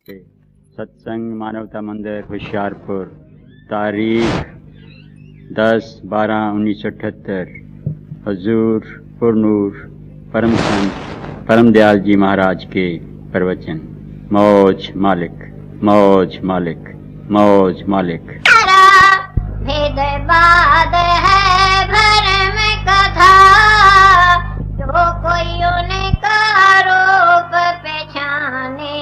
सत्संग मानवता मंदिर होशियारपुर, तारीख 10/12/1978। हजूर पुरनूर परम संत परम दयाल जी महाराज के प्रवचन। मौज मालिक, मौज मालिक, मौज मालिक। भेदभाद है भरम कथा, जो कोई उनका रूप पहचाने।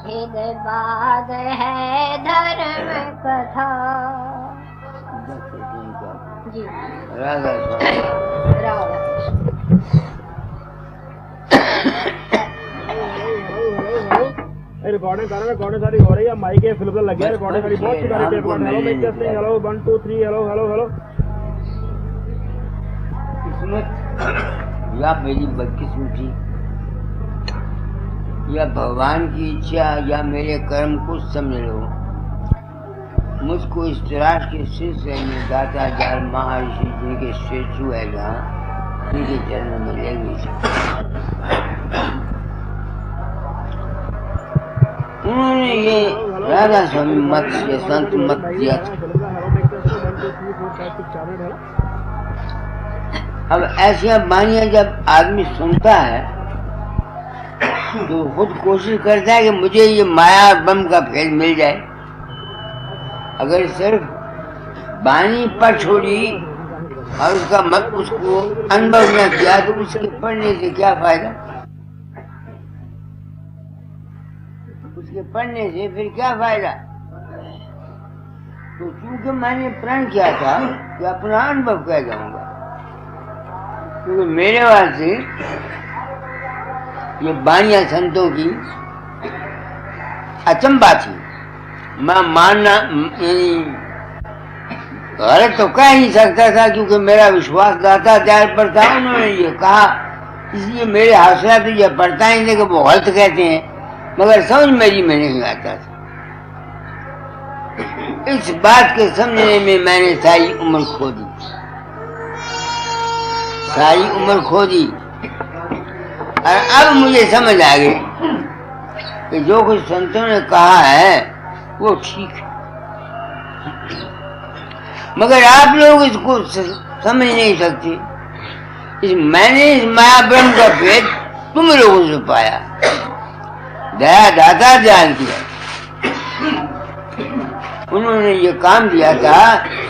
भेदभाद है धर्म कथा। जी राधा रिकॉर्डिंग कर रहे हैं, रिकॉर्डिंग सारी हो रही है, माइक है, फिल्म लगे हैं, रिकॉर्डिंग सारी बहुत सारी tape record. Hello mike testing, hello 1 2 3, hello hello hello. किस्मत या मेरी बदकिस्मती या भगवान की इच्छा या मेरे कर्म, कुछ समझ लो। मुझको इस तराश के सिलसिले में दाता जाल महर्षि जिनके स्टेचू है जहाँ, उनके चरणों में ले गई। उन्होंने ये राधा स्वामी मत, ये संत मत दिया। अब ऐसी बानियां जब आदमी सुनता है तो खुद कोशिश करता है कि मुझे ये माया और बम का फेल मिल जाए। अगर सिर्फ बानी पर छोड़ी और उसका उसको अनुभव न किया तो उसके पढ़ने से क्या फायदा? उसके पढ़ने से फिर क्या फायदा? तो चूंकि मैंने प्रण किया था कि अपना अनुभव कह जाऊंगा, क्योंकि मेरे वास्ते ये बानिया संतों की अचंबा थी। मैं मानना गलत तो कह नहीं सकता था, क्योंकि मेरा विश्वास दाता दयाल पर था। उन्होंने ये कहा, इसलिए मेरे हौसला तो ये पड़ता ही नहीं कि वो गलत कहते हैं, मगर समझ मेरी में नहीं आता था। इस बात के समझने में मैंने सारी उम्र खो दी, सारी उम्र खो दी। और अब मुझे समझ आ गई कि जो कुछ संतों ने कहा है वो ठीक है, मगर आप लोग इसको समझ नहीं सकते। मैंने इस माया ब्रह्म का भेद तुम लोगों से पाया, दया दाता जान किया। उन्होंने ये काम दिया था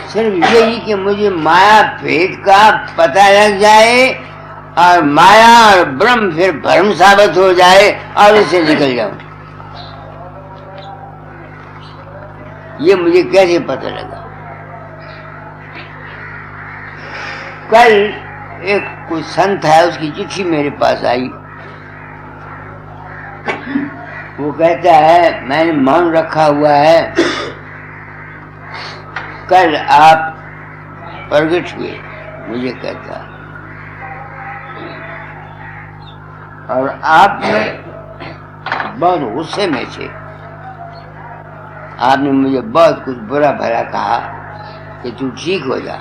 सिर्फ यही कि मुझे माया भेद का पता लग जाए और माया और ब्रह्म फिर भ्रम साबित हो जाए और इससे निकल जाऊं। ये मुझे कैसे पता लगा? कल एक कोई संत है, उसकी चिट्ठी मेरे पास आई। वो कहता है मैंने मौन रखा हुआ है, कल आप प्रगट हुए, मुझे कहता है, और आप बहुत गुस्से में थे। आपने मुझे बहुत कुछ बुरा भला कहा कि तू ठीक हो जा।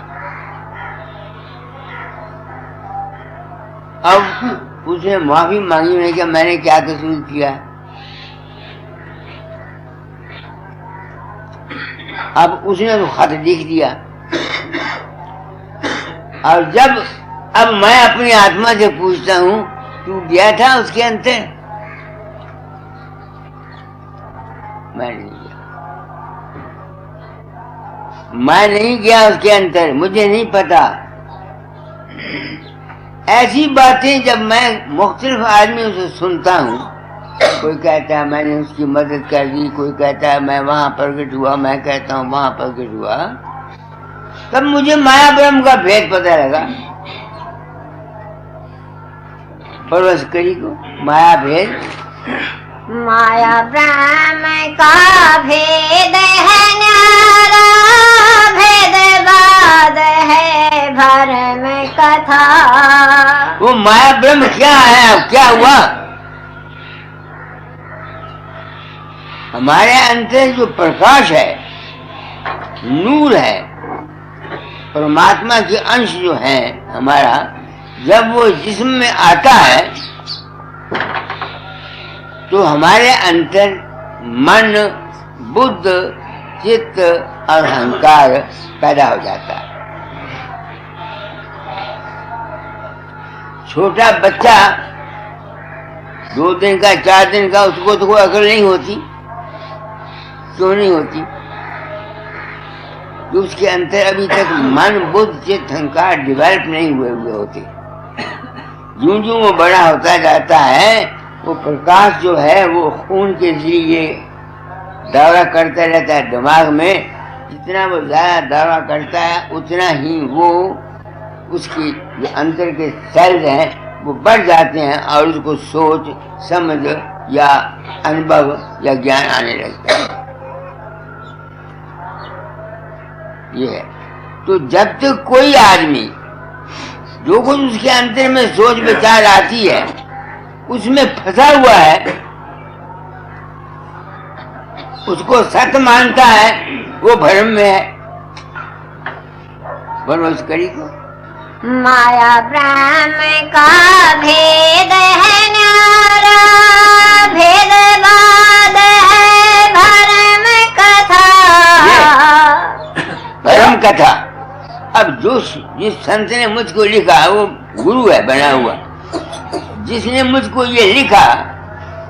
अब उसने माफी मांगी। मैंने क्या, मैंने क्या कसूर किया? अब उसने तो खत लिख दिया, और जब अब मैं अपनी आत्मा से पूछता हूँ, तू गया था उसके अंतर? मैं नहीं गया, मैं नहीं गया उसके अंतर, मुझे नहीं पता। ऐसी बातें जब मैं मुख्तलिफ आदमियों से सुनता हूँ, कोई कहता है मैंने उसकी मदद कर दी, कोई कहता है मैं वहां प्रकट हुआ, मैं कहता हूँ वहां प्रकट हुआ, तब मुझे माया ब्रह्म का भेद पता लगा। परवश करी को माया भेद, माया ब्रह्म का भेद है न्यारा, भेदभाद है भरम कथा। वो माया ब्रह्म क्या है? अब क्या हुआ? हमारे अंदर जो प्रकाश है, नूर है, परमात्मा के अंश जो है हमारा, जब वो जिस्म में आता है तो हमारे अंदर मन, बुद्ध, चित्त और अहंकार पैदा हो जाता है। छोटा बच्चा 2 दिन का 4 दिन का, उसको तो कोई अकल नहीं होती। क्यों नहीं होती? कि उसके अंदर अभी तक मन, बुद्ध, चित्त, अहंकार डेवलप नहीं हुए होते। यूं यूं वो बड़ा होता जाता है, वो प्रकाश जो है वो खून के जरिए दौरा करता रहता है दिमाग में। जितना वो ज्यादा दौरा करता है उतना ही वो उसकी जो अंदर के सेल्स हैं वो बढ़ जाते हैं और उसको सोच समझ या अनुभव या ज्ञान आने लगता है। ये है। तो जब तक कोई आदमी जो कुछ उसके अंदर में सोच विचार आती है उसमें फंसा हुआ है, उसको सत्य मानता है, वो भ्रम में है। बोलो इस कड़ी को। माया ब्रह्म का भेद है न्यारा, भेद बाद है भरम कथा। भरम कथा। अब जिस संत ने मुझको लिखा वो गुरु है बना हुआ, जिसने मुझको ये लिखा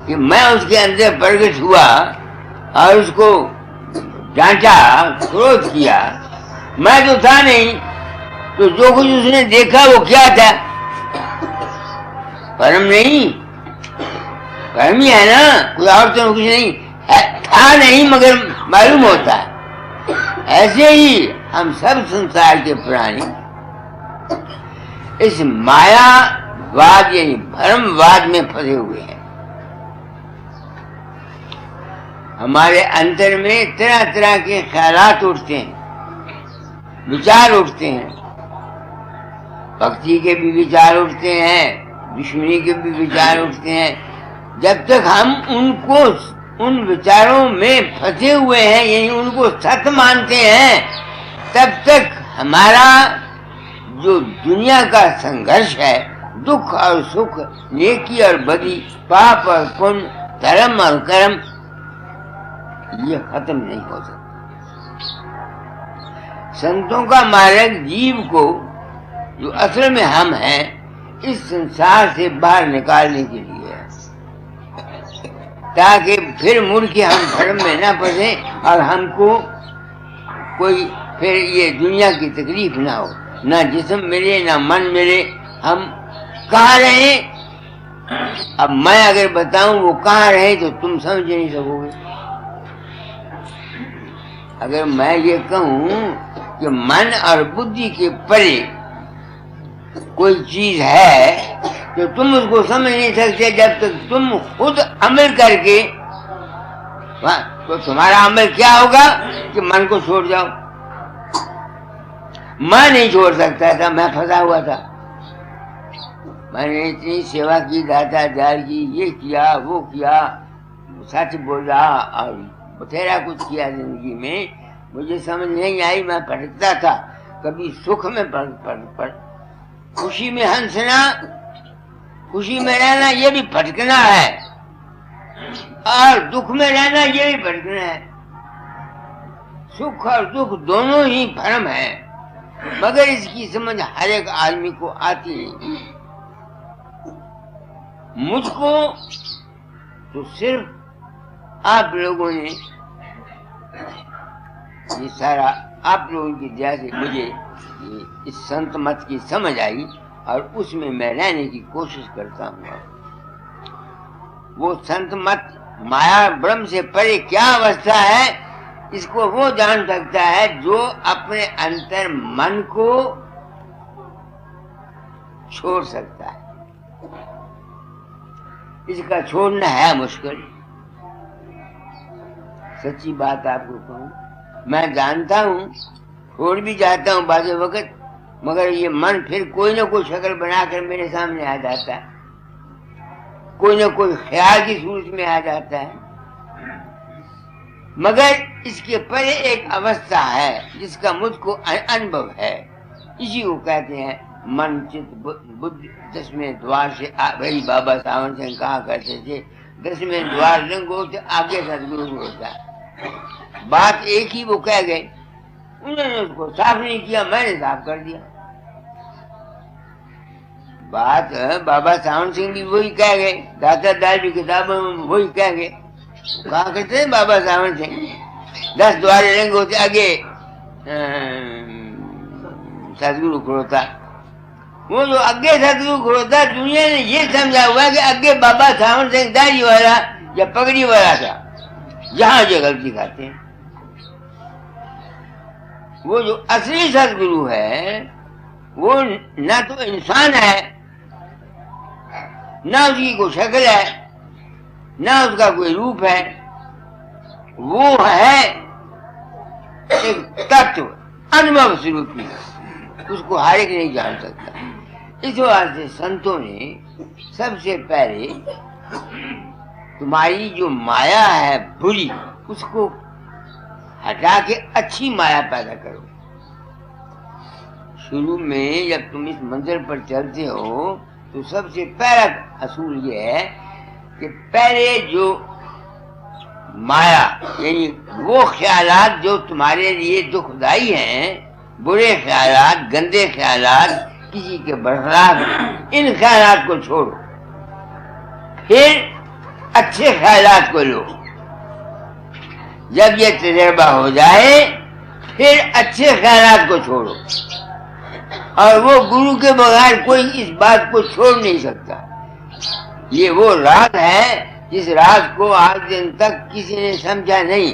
कि मैं उसके अंदर प्रकट हुआ और उसको डांटा, क्रोध किया, मैं तो था नहीं, तो जो कुछ उसने देखा वो क्या था? परम नहीं, परम ही है ना, कोई और तो कुछ नहीं है, था नहीं मगर मालूम होता है। ऐसे ही हम सब संसार के प्राणी इस मायावाद यानी भ्रमवाद में फंसे हुए हैं। हमारे अंदर में तरह तरह के ख्यालात उठते हैं, विचार उठते हैं, भक्ति के भी विचार उठते हैं, दुश्मनी के भी विचार उठते हैं। जब तक हम उन विचारों में फंसे हुए हैं यानी उनको सत्य मानते हैं, तब तक हमारा जो दुनिया का संघर्ष है, दुख और सुख, नेकी और बदी, पाप और पुण्य, धर्म और कर्म, ये खत्म नहीं हो सकता। संतों का मार्ग जीव को, जो असल में हम हैं, इस संसार से बाहर निकालने के लिए है, ताकि फिर मुड़ के हम धर्म में न फंसे और हमको कोई फिर ये दुनिया की तकलीफ ना हो, ना जिस्म मिले ना मन मिले। हम कहाँ रहे? अब मैं अगर बताऊं वो कहाँ रहे तो तुम समझ नहीं सकोगे। अगर मैं ये कहूं कि मन और बुद्धि के परे कोई चीज है तो तुम उसको समझ नहीं सकते जब तक तुम खुद अमल करके। तो तुम्हारा अमल क्या होगा कि मन को छोड़ जाओ। मैं नहीं छोड़ सकता था, मैं फंसा हुआ था। मैंने इतनी सेवा की, दाता जार की, ये किया वो किया, सच बोला और बथेरा कुछ किया जिंदगी में। मुझे समझ नहीं आई, मैं भटकता था। कभी सुख में खुशी में हंसना, खुशी में रहना ये भी भटकना है, और दुख में रहना ये भी भटकना है। सुख और दुख दोनों ही भ्रम है, मगर इसकी समझ हर एक आदमी को आती नहीं। मुझको तो सिर्फ आप लोगों ने ये सारा, आप लोगों की दया से मुझे इस संत मत की समझ आई और उसमें मैं रहने की कोशिश करता हूँ। वो संत मत माया ब्रह्म से परे क्या अवस्था है, इसको वो जान सकता है जो अपने अंतर मन को छोड़ सकता है। इसका छोड़ना है मुश्किल। सच्ची बात आपको कहूं, मैं जानता हूं, छोड़ भी जाता हूं बाज़ वक्त, मगर ये मन फिर कोई ना कोई शक्ल बनाकर मेरे सामने आ जाता है, कोई ना कोई ख्याल की सूरत में आ जाता है। मगर इसके परे एक अवस्था है जिसका मुझको अनुभव है। इसी को कहते हैं मन चित्त बुद्धि। 10वें द्वार से वही बाबा सावन सिंह कहा करते थे, 10वें द्वार रंगो तो आगे सदगुरु को होता है। बात एक ही वो कह गए, उन्होंने उसको साफ नहीं किया, मैंने साफ कर दिया। बात बाबा सावन सिंह भी वही कह गए, दाता दाल की किताबों में वही कह गए। कहा करते हैं बाबा सावन सिंह 10 द्वार रंग होते आगे सदगुरु खड़ोता। वो जो आगे सदगुरु खड़ोता, दुनिया ने ये समझा हुआ कि आगे बाबा सावन सिंह दाढ़ी वाला या पगड़ी वाला था, जहां जो गलती खाते हैं। वो जो असली सदगुरु है वो ना तो इंसान है, ना उसकी कोई शक्ल है, ना उसका कोई रूप है, वो है एक तत्व, अनुभव स्वरूप, उसको हर एक नहीं जान सकता। इस वास्ते संतों ने सबसे पहले तुम्हारी जो माया है बुरी, उसको हटा के अच्छी माया पैदा करो। शुरू में जब तुम इस मंजिल पर चलते हो तो सबसे पहला असूल ये है कि पहले जो माया यानी वो ख्यालात जो तुम्हारे लिए दुखदाई हैं, बुरे ख्यालात, गंदे ख्यालात, किसी के बरखलाफ, इन ख्यालात को छोड़ो, फिर अच्छे ख्यालात को लो। जब ये तजुर्बा हो जाए फिर अच्छे ख्यालात को छोड़ो, और वो गुरु के बगैर कोई इस बात को छोड़ नहीं सकता। ये वो राज है जिस राज को आज दिन तक किसी ने समझा नहीं।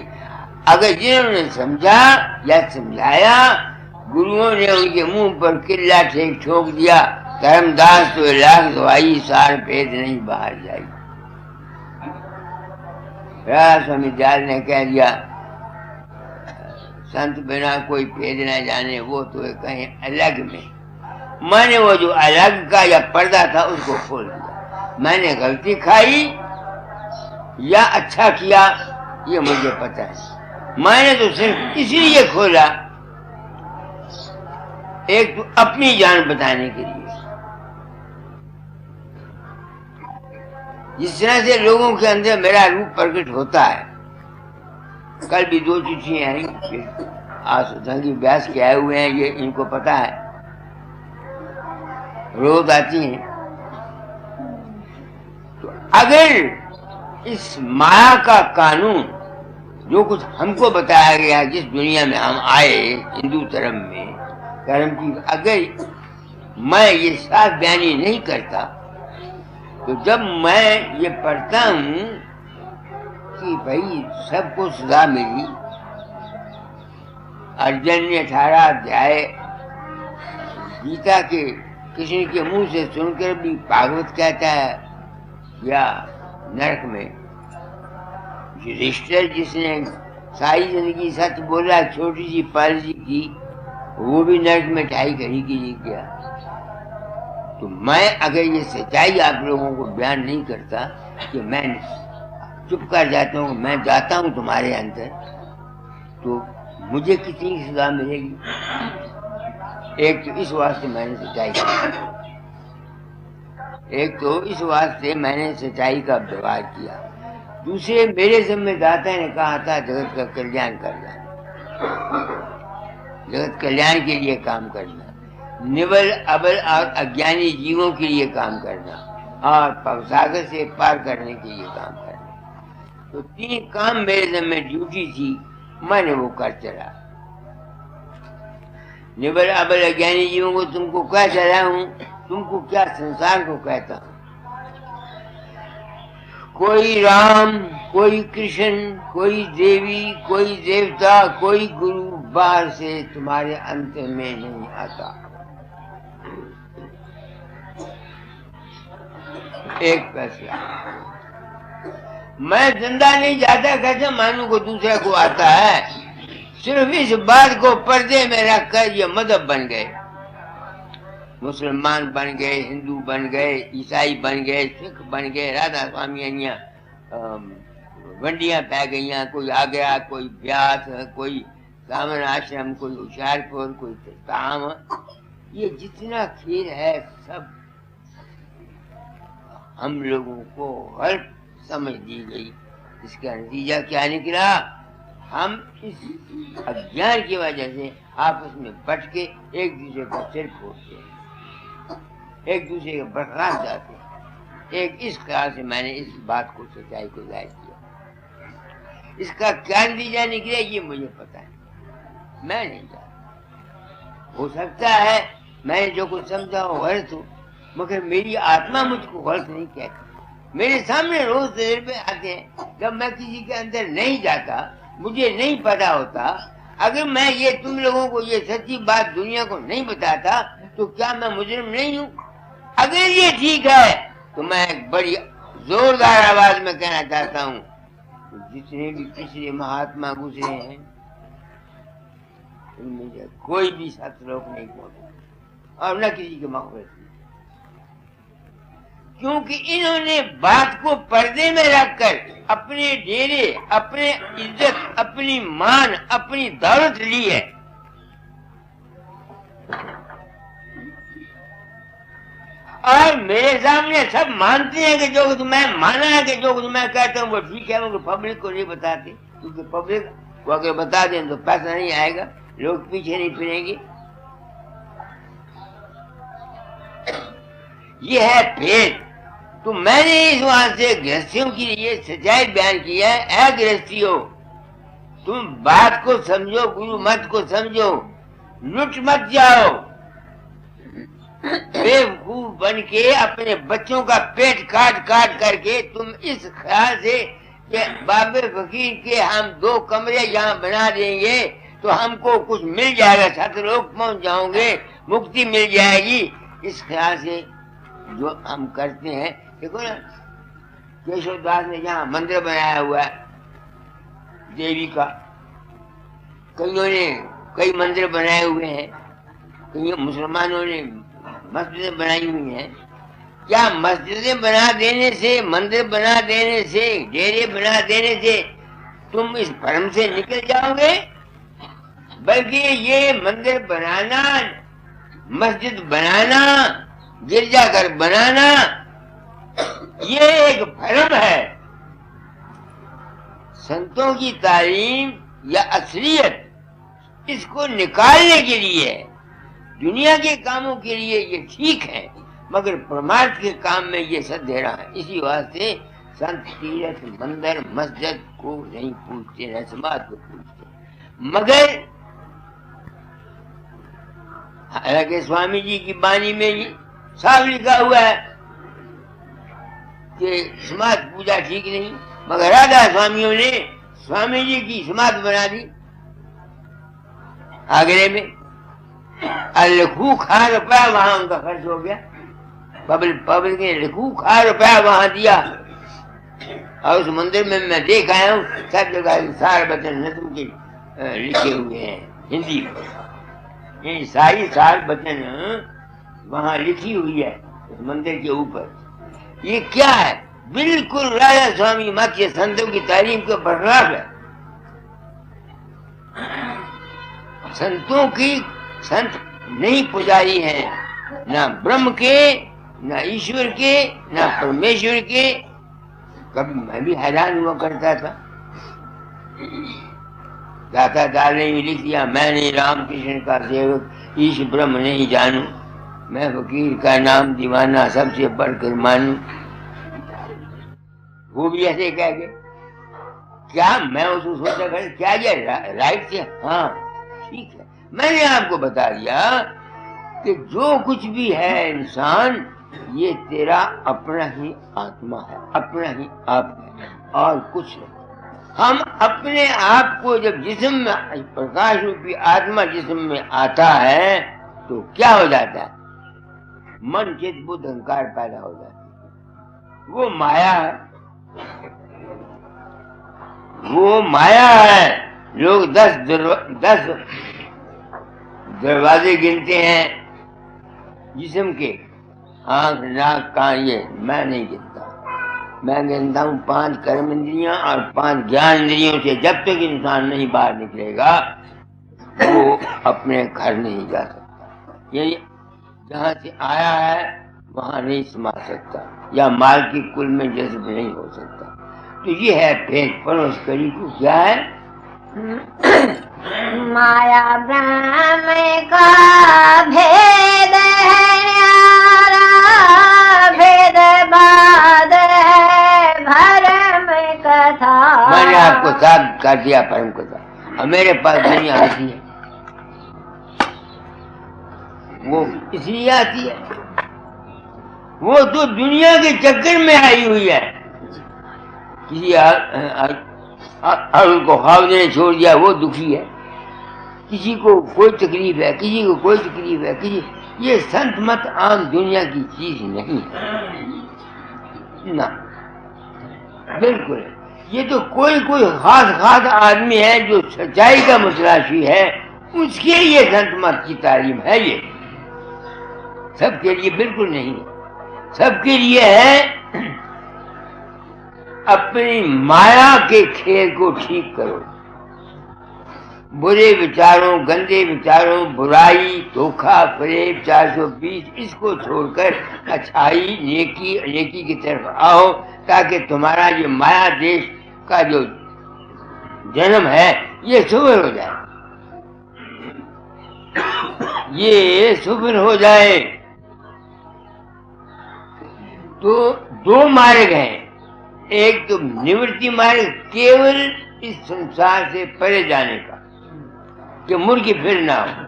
अगर जिन्होंने समझा या समझाया, गुरुओं ने उनके मुंह पर किल्ला ठेक ठोक दिया, धर्मदास तो लाख दवाई सार पेट नहीं बाहर जाई। स्वामी दयाल ने कह दिया, संत बिना कोई भेद न जाने, वो तो कहीं अलग में। मैंने वो जो अलग का या पर्दा था उसको खोल दिया। मैंने गलती खाई या अच्छा किया ये मुझे पता है। मैंने तो सिर्फ इसलिए खोला, एक तो अपनी जान बचाने के लिए। जिस तरह से लोगों के अंदर मेरा रूप प्रकट होता है, कल भी 2 चिट्ठियां आई, आसुधंगी व्यास के आए हुए हैं, ये इनको पता है, रोज आती हैं। तो अगर इस माया का कानून जो कुछ हमको बताया गया, जिस दुनिया में हम आए हिंदू धर्म में, धर्म की, अगर मैं ये साफ बयानी नहीं करता, तो जब मैं ये पढ़ता हूं कि भाई सबको सजा मिली, अर्जुन ने 18 अध्याय गीता के किसी के मुंह से सुनकर भी भागवत कहता है, या नरक में युधिष्ठिर जिसने सारी जिंदगी सच बोला, छोटी सी पालजी की, वो भी नरक में ढाई घड़ी के लिए गया। तो मैं अगर ये सच्चाई आप लोगों को बयान नहीं करता कि मैं चुप कर जाता हूँ, मैं जाता हूँ तुम्हारे अंदर, तो मुझे कितनी सजा मिलेगी। एक तो इस वास्ते मैंने सच्चाई की, एक तो इस वास्ते मैंने सच्चाई का व्यवहार किया। दूसरे मेरे जिम्मेदाता ने कहा था जगत का कल्याण करना, जगत कल्याण के लिए काम करना, निबल अबल और अज्ञानी जीवों के लिए काम करना, और भवसागर से पार करने के लिए काम करना। तो 3 काम मेरे जिम्मे ड्यूटी थी, मैंने वो कर चला। निबल अबल अज्ञानी जीवों को तुमको क्या चला हूं, तुमको क्या संसार को कहता हूं। कोई राम, कोई कृष्ण, कोई देवी, कोई देवता, कोई गुरु बाहर से तुम्हारे अंत में नहीं आता। एक फैसला, मैं जिंदा नहीं जाता, कैसे मानू को दूसरे को आता है। सिर्फ इस बात को पर्दे में रख कर ये मजहब बन गए, मुसलमान बन गए, हिंदू बन गए, ईसाई बन गए, सिख बन गए, राधा स्वामी वंडियां पै गई, कोई आ गया, कोई ब्यास, कोई सामन आश्रम, कोई होशियारपुर, कोई ताम। ये जितना खेल है सब हम लोगों को हर سمجھ دی گئی. اس کا نتیجہ کیا نکلا؟ ہم اس اگیان کی وجہ سے آپس میں بٹ کے ایک دوسرے کا سر پھوڑتے ہیں، ایک دوسرے کے برخلاف جاتے ہیں. ایک اس خیال سے میں نے اس بات کو، سچائی کو ظاہر کیا. اس کا کیا نتیجہ نکلے یہ مجھے پتا ہے، میں نہیں جانتا. ہو سکتا ہے میں نے جو کچھ سمجھا وہ غلط ہوں، مگر میری آتما مجھ کو غلط نہیں کہتی. میرے سامنے روز تجربے آتے ہیں. جب میں کسی کے اندر نہیں جاتا، مجھے نہیں پتا ہوتا، اگر میں یہ تم لوگوں کو یہ سچی بات دنیا کو نہیں بتاتا تو کیا میں مجرم نہیں ہوں؟ اگر یہ ٹھیک ہے تو میں ایک بڑی زوردار آواز میں کہنا چاہتا ہوں، جتنے بھی پچھلے مہاتما گزرے ہیں ان میں سے کوئی بھی ستلوک نہیں پہنچا اور نہ کسی کے مغفرت. کیونکہ انہوں نے بات کو پردے میں رکھ کر اپنے ڈیرے، اپنے عزت، اپنی مان، اپنی دولت لی ہے. اور میرے سامنے سب مانتے ہیں کہ جو کچھ میں مانا ہے کہ جو کچھ میں کہتا ہوں وہ ٹھیک ہے، مگر پبلک کو نہیں بتاتے. کیونکہ پبلک کو اگر بتا دیں تو پیسہ نہیں آئے گا، لوگ پیچھے نہیں پھریں گے. یہ ہے بھید. تو میں نے اس وہاں سے گرہستھیوں کے لیے سچائی بیان کی ہے. اے گرہستھیوں، تم بات کو سمجھو، گرو مت کو سمجھو، لٹ مت جاؤ. بیوقوف بن کے اپنے بچوں کا پیٹ کاٹ کاٹ کر کے تم اس خیال سے کہ بابے فقیر کے ہم 2 کمرے یہاں بنا دیں گے تو ہم کو کچھ مل جائے گا، 7 لوگ پہنچ جاؤں گے، مکتی مل جائے گی. اس خیال سے جو ہم کرتے ہیں، دیکھو نا کیشو داس نے جہاں مندر بنایا ہوا ہے دیوی کا، کئیوں نے کئی مندر بنائے ہوئے ہیں، کئی مسلمانوں نے مسجدیں بنائی ہوئی ہیں. کیا مسجدیں بنا دینے سے، مندر بنا دینے سے، ڈیرے بنا دینے سے تم اس بھرم سے نکل جاؤ گے؟ بلکہ یہ مندر بنانا، مسجد بنانا، گرجا گھر بنانا یہ ایک بھرم ہے. سنتوں کی تعلیم یا اصلیت اس کو نکالنے کے لیے، دنیا کے کاموں کے لیے یہ ٹھیک ہے، مگر پرمارتھ کے کام میں یہ سد دے رہا ہے. اسی واسطے سنت تیرتھ، مندر، مسجد کو نہیں پوچھتے، رسمات کو پوچھتے. مگر حالانکہ سوامی جی کی بانی میں صاف لکھا ہوا ہے کہ سماج پوجا ٹھیک نہیں، مگر رادھا سوامیوں نے سوامی جی کی سماج بنا دی آگرے میں. لکھو کھا روپیہ وہاں ان کا خرچ ہو گیا، پبلک نے لکھو کھا روپیہ وہاں دیا. اور اس مندر میں میں دیکھ آیا ہوں سب جگہ سار بچن نظم کے لکھے ہوئے ہیں ہندی میں. یہ ساری سار بچن وہاں لکھی ہوئی ہے اس مندر کے اوپر. یہ کیا ہے؟ بالکل راجا سوامی مت کے سنتوں کی تعلیم کے برخلاف ہے. سنتوں کی، سنت نہیں پجاری ہیں، نہ برہم کے، نہ ایشور کے، نہ پرمیشور کے. کبھی میں بھی حیران ہوا کرتا تھا، داتا دال نے لکھ دیا میں نے رام کرشن کا سیوک ایش برہم نہیں جانوں، میں فقیر کا نام دیوانہ سب سے بڑھ کر مانوں. وہ بھی ایسے کہہ گئے. کیا میں اس کو سوچا کر کیا یہ رائٹ سے؟ ہاں ٹھیک ہے. میں نے آپ کو بتا دیا کہ جو کچھ بھی ہے انسان یہ تیرا اپنا ہی آتما ہے، اپنا ہی آپ ہے اور کچھ نہیں. ہم اپنے آپ کو جب جسم میں پرکاش روپی آتما جسم میں آتا ہے تو کیا ہو جاتا ہے؟ من چت بدھ اہنکار پیدا ہو جاتا ہے. وہ مایا ہے، وہ مایا ہے. لوگ 10 دروازے گنتے ہیں جسم کے، آنکھ، ناک، کان. یہ میں نہیں گنتا، میں گنتا ہوں 5 کرم اندریاں اور 5 گیان اندریوں سے. جب تک انسان نہیں باہر نکلے گا وہ اپنے گھر نہیں جا سکتا، یعنی جہاں سے آیا ہے وہاں نہیں سما سکتا، یا مال کی کل میں جذب نہیں ہو سکتا. تو یہ ہے بھید. پڑھو اس کڑی کو. کیا ہے؟ مایا برہم کا بھید ہے نیارا، بھید باد ہے بھرم کتھا. میں نے آپ کو ثابت کر دیا بھرم کتھا. اور میرے پاس دنیا آتی ہے، وہ اس لیے آتی ہے، وہ تو دنیا کے چکر میں آئی ہوئی ہے. کسی کو خواب نے چھوڑ دیا وہ دکھی ہے، کسی کو کوئی تکلیف ہے، کسی کو کوئی تکلیف ہے، کسی. یہ سنت مت عام دنیا کی چیز نہیں ہے نہ، بالکل. یہ تو کوئی خاص آدمی ہے جو سچائی کا متلاشی ہے، اس کے لیے سنت مت کی تعلیم ہے. یہ سب کے لیے بالکل نہیں ہے. سب کے لیے ہے اپنی مایا کے کھیل کو ٹھیک کرو. برے وچاروں، گندے وچاروں، برائی، دھوکہ، فریب، 420 اس کو چھوڑ کر اچھائی، نیکی کی طرف آؤ، تاکہ تمہارا یہ مایا دیش کا جو جنم ہے یہ سفر ہو جائے. یہ سفر ہو جائے. تو دو مارگ ہیں. ایک تو نورتی مارگ، کیول اس سنسار سے پرے جانے کا کہ مڑ کے پھر نہ ہو.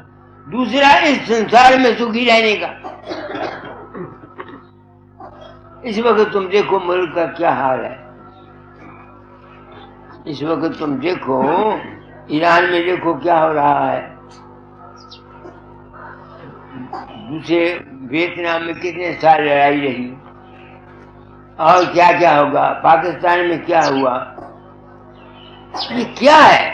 دوسرا اس سنسار میں سکھی رہنے کا. اس وقت تم دیکھو ملک کا کیا حال ہے. اس وقت تم دیکھو ایران میں، دیکھو کیا ہو رہا ہے. دوسرے ویتنام میں کتنے سال لڑائی رہی، اور کیا کیا ہوگا. پاکستان میں کیا ہوا. یہ کیا ہے؟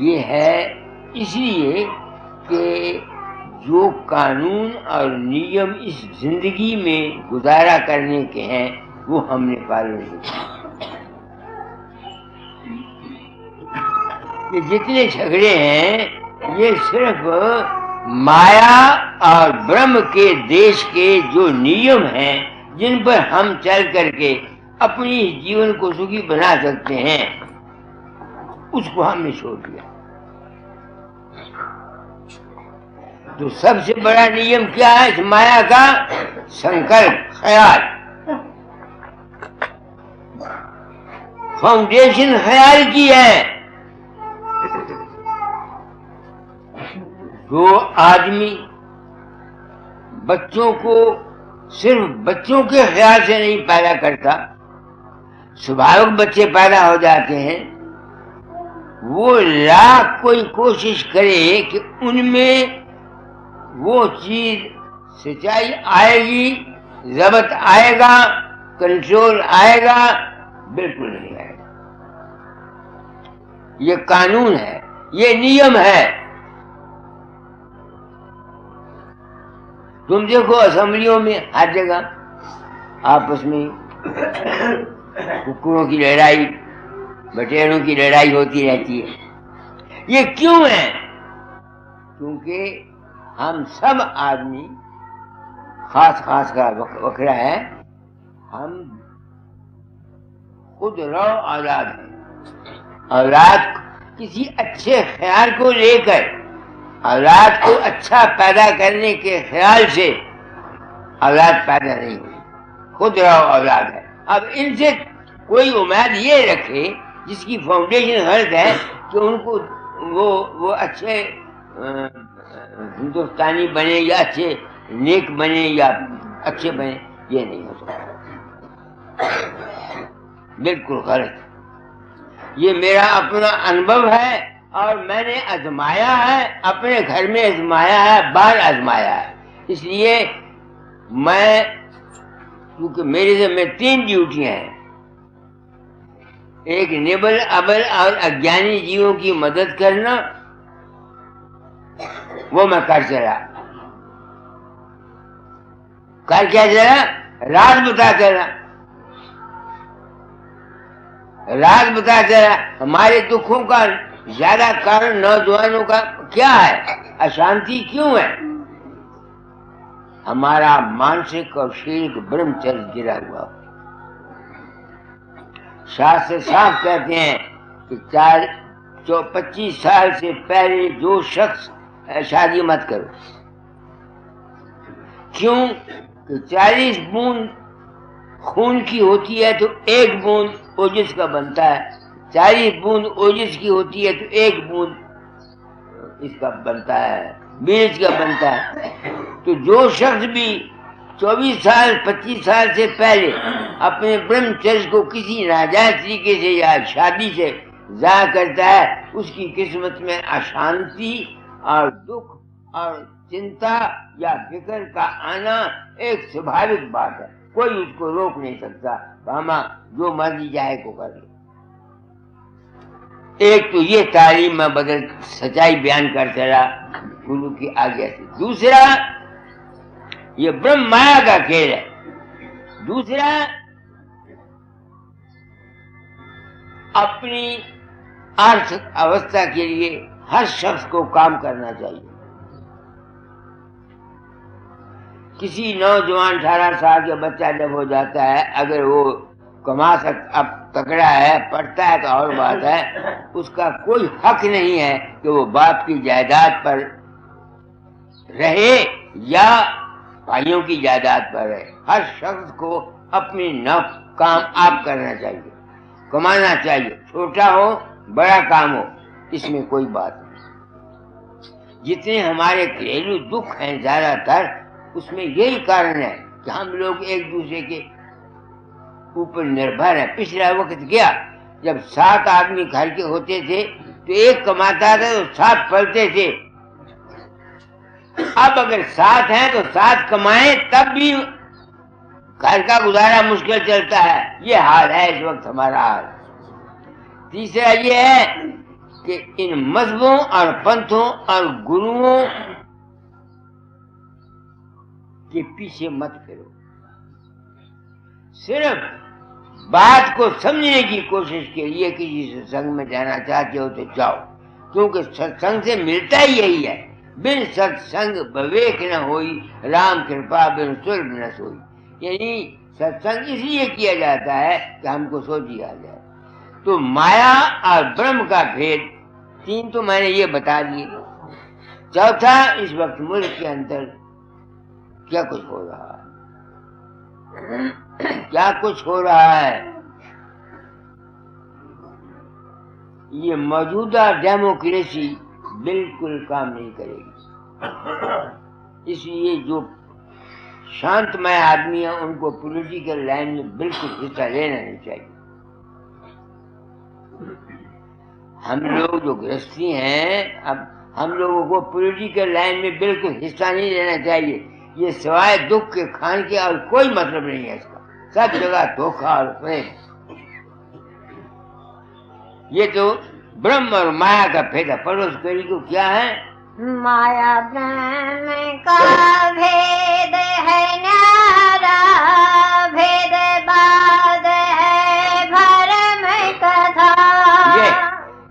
یہ ہے اس لیے کہ جو قانون اور نیم اس زندگی میں گزارا کرنے کے ہیں وہ ہم نے پالن کیا. یہ جتنے جھگڑے ہیں یہ صرف مایا اور برہم کے دیش کے جو نیم ہیں جن پر ہم چل کر کے اپنی جیون کو سکھی بنا سکتے ہیں، اس کو ہم نے چھوڑ دیا. تو سب سے بڑا نیم کیا ہے اس مایا کا؟ سنکلپ، خیال. فاؤنڈیشن خیال کی ہے. جو آدمی بچوں کو صرف بچوں کے خیال سے نہیں پیدا کرتا، سبھاوک بچے پیدا ہو جاتے ہیں، وہ لاکھ کوئی کوشش کرے کہ ان میں وہ چیز سچائی آئے گی، ضبط آئے گا، کنٹرول آئے گا، بالکل نہیں آئے گا. یہ قانون ہے، یہ نیم ہے. تم دیکھو اسمبلیوں میں ہر جگہ آپس میں ککڑوں کی لڑائی، بٹیروں کی لڑائی ہوتی رہتی ہے. یہ کیوں ہے؟ کیونکہ ہم سب آدمی، خاص کا وکھرا ہے، ہم خود رو اولاد ہیں. اولاد کسی اچھے خیال کو لے کر، اولاد کو اچھا پیدا کرنے کے خیال سے اولاد پیدا نہیں ہوئی، خود رو اولاد ہے. اب ان سے کوئی امید یہ رکھے جس کی فاؤنڈیشن غلط ہے کہ ان کو وہ اچھے ہندوستانی بنے یا اچھے نیک بنے یا اچھے بنے، یہ نہیں ہو سکتا. بالکل غلط. یہ میرا اپنا انبھو ہے اور میں نے آزمایا ہے، اپنے گھر میں آزمایا ہے، باہر آزمایا ہے. اس لیے میں، کیونکہ میرے ذمہ 3 ڈیوٹیاں ہیں. ایک نیبل ابل اور اگیانی جیووں کی مدد کرنا، وہ میں کر چلا. کر کیا چلا؟ راز بتا چلا. راز بتا چلا. ہمارے دکھوں کا زیادہ کارن نوجوانوں کا کیا ہے؟ اشانتی کیوں ہے؟ ہمارا مانسک اور شیرک برہمچر گرا ہوا. शास्त्र साफ कहते हैं कि 25 साल से पहले जो शख्स शादी मत करो। क्यों? कि 40 बूंद खून की होती है तो 1 बूंद ओजस का बनता है, 40 बूंद ओजस की होती है तो 1 बूंद इसका बनता है, बीज का बनता है। तो जो शख्स भी 24 साल 25 साल से पहले अपने ब्रह्मचर्य को किसी नाजायज तरीके से या शादी से ज़ाया करता है, उसकी किस्मत में अशांति और दुख और चिंता या फिक्र का आना एक स्वाभाविक बात है, कोई उसको रोक नहीं सकता। मामा जो मर्जी चाहे को कर ले। एक तो ये तालीम में बदल सच्चाई बयान कर चला गुरु की आज्ञा से। दूसरा ये ब्रह्म माया का खेल है। दूसरा अपनी आर्थिक अवस्था के लिए हर शख्स को काम करना चाहिए। किसी नौजवान 18 साल का बच्चा जब हो जाता है, अगर वो कमा अब तगड़ा है, पढ़ता है तो और बात है, उसका कोई हक नहीं है कि वो बाप की जायदाद पर रहे या भाइयों की जायदाद पर रहे। हर शख्स को अपनी काम आप करना चाहिए, कमाना चाहिए, छोटा हो बड़ा काम हो, इसमें कोई बात नहीं। जितने हमारे घरेलू दुख हैं ज्यादातर, उसमें यही कारण है कि हम लोग एक दूसरे के ऊपर निर्भर है। पिछला वक्त गया जब 7 आदमी घर के होते थे तो एक कमाता था तो 7 पलते थे। अब अगर 7 हैं तो 7 कमाएं तब भी घर का गुजारा मुश्किल चलता है। ये हाल है इस वक्त हमारा हाल। तीसरा ये है कि इन मजहबों और पंथों और गुरुओं के पीछे मत फिरो। सिर्फ बात को समझने की कोशिश के लिए किसी सत्संग में जाना चाहते हो तो जाओ, क्योंकि सत्संग से मिलता ही यही है। बिन सत्संग विवेक न होई, राम कृपा बिन सुलभ न सोई। यानी सत्संग इसलिए किया जाता है कि हमको सोची आ जाए। तो माया और ब्रह्म का भेद 3 तो मैंने ये बता दिए। चौथा, इस वक्त मुल्क के अंदर क्या कुछ हो रहा है, क्या कुछ हो रहा है। ये मौजूदा डेमोक्रेसी बिल्कुल काम नहीं करेगी। इसलिए जो शांतमय आदमी है उनको पॉलिटिकल लाइन में बिल्कुल हिस्सा लेना नहीं चाहिए। हम लोग जो गृहस्थी हैं, अब हम लोगों को पॉलिटिकल लाइन में बिल्कुल हिस्सा नहीं लेना चाहिए। ये सिवाय दुख के खान के और कोई मतलब नहीं है इसका। सब जगह धोखा और प्रेम। ये तो ब्रह्म और माया का भेद है। पड़ोस करी को क्या है? माया ब्रह्म का भेद है न्यारा, भेद बाद है भरम कथा। ये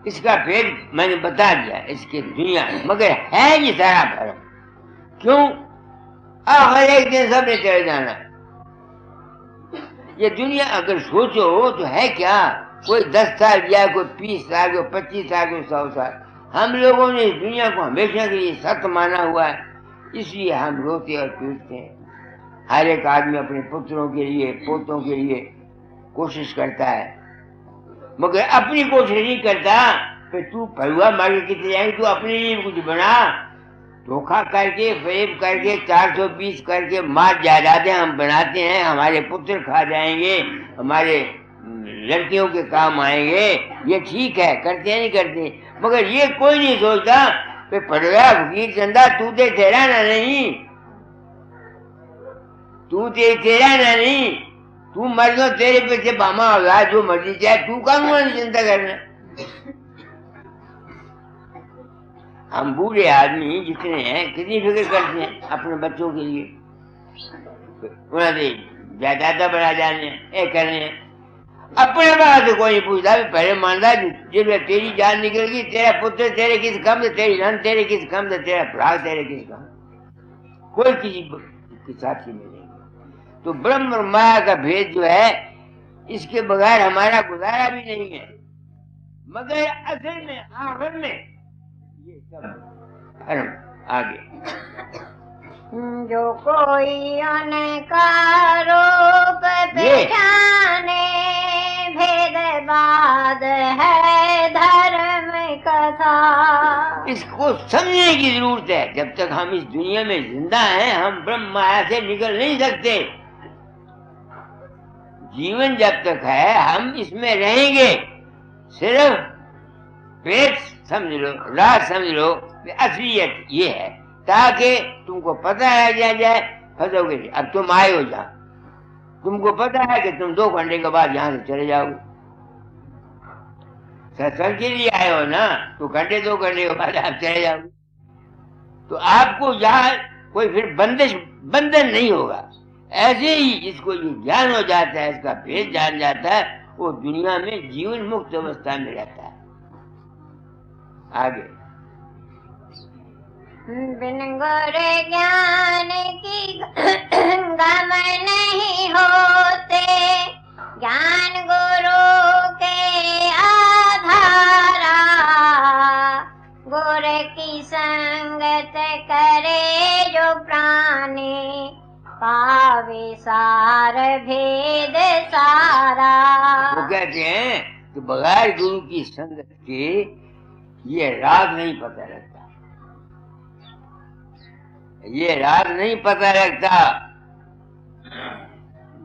इसका भेद मैंने बता दिया इसके दुनिया में, मगर है ये सारा भरम। क्यों? हर एक दिन सबने चले जाना। ये दुनिया अगर सोचो तो है क्या? कोई 10 साल गया, कोई 20 साल, कोई 25 साल, कोई 100 साल। हम लोगों ने इस दुनिया को हमेशा के लिए सत्य माना हुआ है, इसलिए हम रोते और पीटते हैं। हर एक आदमी अपने पुत्रों के लिए, पोतों के लिए कोशिश करता है, मगर अपनी कोशिश नहीं करता। फिर तू फरुआ मार के जाएंगे, तू अपने लिए कुछ बना। धोखा करके, फेब करके, 420 करके मार जायदादें हम बनाते हैं, हमारे पुत्र खा जाएंगे, हमारे लड़कियों के काम आएंगे। ये ठीक है, करते हैं नहीं करते, मगर ये कोई नहीं सोचता कि पड़ोया फकीर चंदा तू ते तेरा ना नहीं, तू ते तेरा ना नहीं, तू मर गया तेरे पीछे बामा होगा, जो मर्जी चाहे तू कानून नहीं चिंता करना। हम बूढ़े आदमी जितने हैं कितनी फिक्र करते हैं अपने बच्चों के लिए, उन्हें जायदादा बढ़ा जाने ये करने। अपने बात से कोई नहीं पूछता। पहले मानता जब तेरी जान निकल गई, तेरा पुत्र तेरे किस कम से, तेरी रन तेरे किस कम से, तेरा भरा तेरे किस कम, कोई किसी के साथी में नहीं। तो ब्रह्म और माया का भेद जो है اس کے بغیر ہمارا گزارا بھی نہیں ہے، مگر اصل میں آخر میں یہ سب دھرم آگے جو کوئی ان کا روپ پہچانے، بھید باد ہے دھرم کتھا۔ اس کو سمجھنے کی ضرورت ہے۔ جب تک ہم اس دنیا میں زندہ ہیں ہم برہم مایا سے نکل نہیں سکتے۔ جیون جب تک ہے ہم اس میں رہیں گے، صرف پیٹ سمجھ لو، راز سمجھ لو کہ اصلیت یہ ہے، تاکہ تم کو پتہ رہ جائے پھنسو گے۔ اب تم آئے ہو جہاں، تم کو پتہ ہے کہ تم 2 گھنٹے کے بعد یہاں سے چلے جاؤ گے، ستسنگ کے لیے آئے ہو نا، تو 2 گھنٹے کے بعد آپ چلے جاؤ گے، تو آپ کو یہاں کوئی پھر بندھن نہیں ہوگا۔ ایسے ہی جس کو یہ جان ہو جاتا ہے، اس کا بھید جان جاتا ہے، وہ دنیا میں جیون مکت اوستھا میں رہتا ہے۔ آگے بن گر گیان کی غم نہیں ہوتے، ज्ञान गुरु के आधारा, गुरु की संगत करे जो प्राणी, पावे सार भेद सारा। وہ کہتے ہیں کہ بغیر گرو کی سنگت کے یہ راز نہیں پتہ لگتا، یہ راز نہیں پتہ لگتا۔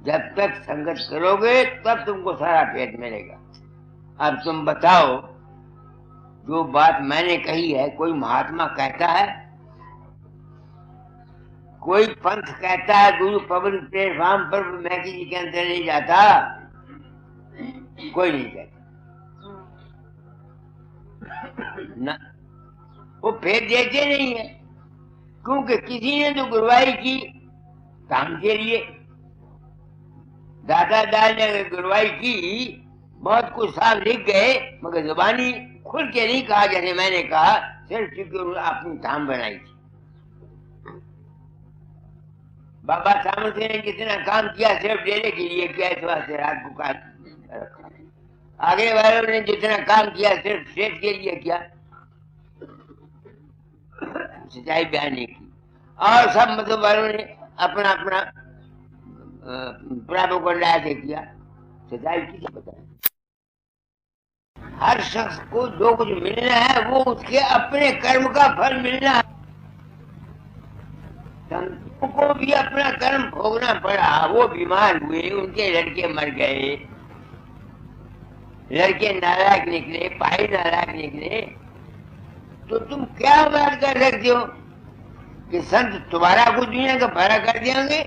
جب تک سنگت کرو گے تب تم کو سارا بھید ملے گا۔ اب تم بتاؤ، جو بات میں نے کہی ہے کوئی مہاتما کہتا ہے، کوئی پنتھ کہتا ہے گرو پبلک پلیٹ فارم پر میں کسی کے اندر نہیں جاتا، کوئی نہیں کہتا نہ، وہ بھید دیتے نہیں ہے، کیونکہ کسی نے تو گروائی کی کام کے لیے۔ دادا دال نے اگر گروائی کی، بہت کچھ صاحب لکھ گئے، مگر زبانی کھل کے نہیں کہا جیسے میں نے کہا، صرف چونکہ انہوں نے اپنی تھام بنائی تھی۔ بابا سامر نے جتنا کام کیا صرف ڈیرے کے لیے کیا، اس واسطے رات کو کام رکھا۔ آگے والوں نے جتنا کام کیا صرف سیٹ کے لیے کیا، سچائی بیان نہیں کی، اور سب مذہب والوں نے اپنا اپنا پراپوگنڈا سے کیا، سچائی کسی بتائیں۔ ہر شخص کو جو کچھ ملنا ہے وہ اس کے اپنے کرم کا پھل ملنا ہے۔ سنتوں کو بھی اپنا کرم بھوگنا پڑا، وہ بیمار ہوئے، ان کے لڑکے مر گئے، لڑکے نالائق نکلے، بھائی نالائق نکلے، تو تم کیا بات کر سکتے ہو کہ سنت تمہارا کچھ دنیا کا بھلا کر دیں گے؟